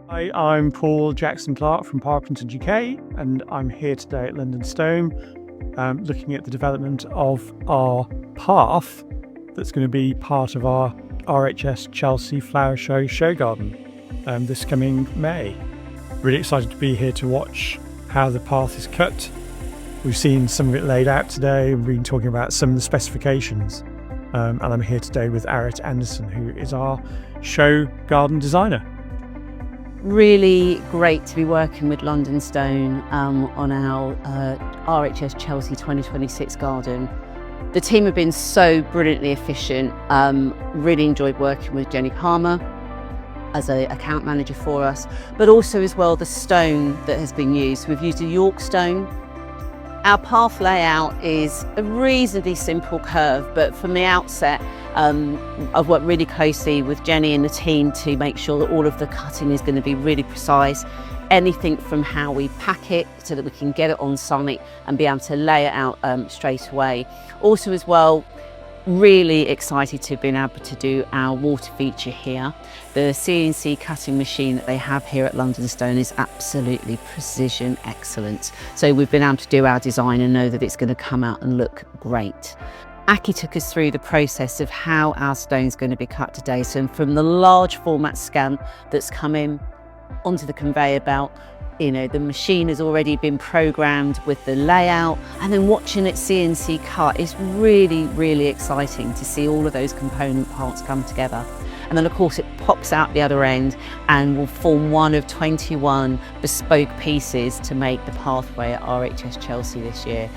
Hi, I'm Paul Jackson Clark from Parkinson UK, and I'm here today at London Stone, looking at the development of our path that's going to be part of our RHS Chelsea Flower Show garden this coming May. Really excited to be here to watch how the path is cut. We've seen some of it laid out today. We've been talking about some of the specifications, and I'm here today with Arit Anderson, who is our show garden designer. Really great to be working with London Stone on our RHS Chelsea 2026 garden. The team have been so brilliantly efficient. Really enjoyed working with Jenny Palmer as an account manager for us, but also as well the stone that has been used. We've used a Yorkstone. Our path layout is a reasonably simple curve, but from the outset, I've worked really closely with Jenny and the team to make sure that all of the cutting is going to be really precise. Anything from how we pack it so that we can get it on site and be able to lay it out straight away. Also as well, really excited to have been able to do our water feature here. The CNC cutting machine that they have here at London Stone is absolutely precision excellent. So we've been able to do our design and know that it's going to come out and look great. Aki took us through the process of how our stone's going to be cut today. So from the large format scan that's come in onto the conveyor belt, you know, the machine has already been programmed with the layout, and then watching it CNC cut is really, really exciting to see all of those component parts come together. And then of course it pops out the other end and will form one of 21 bespoke pieces to make the pathway at RHS Chelsea this year.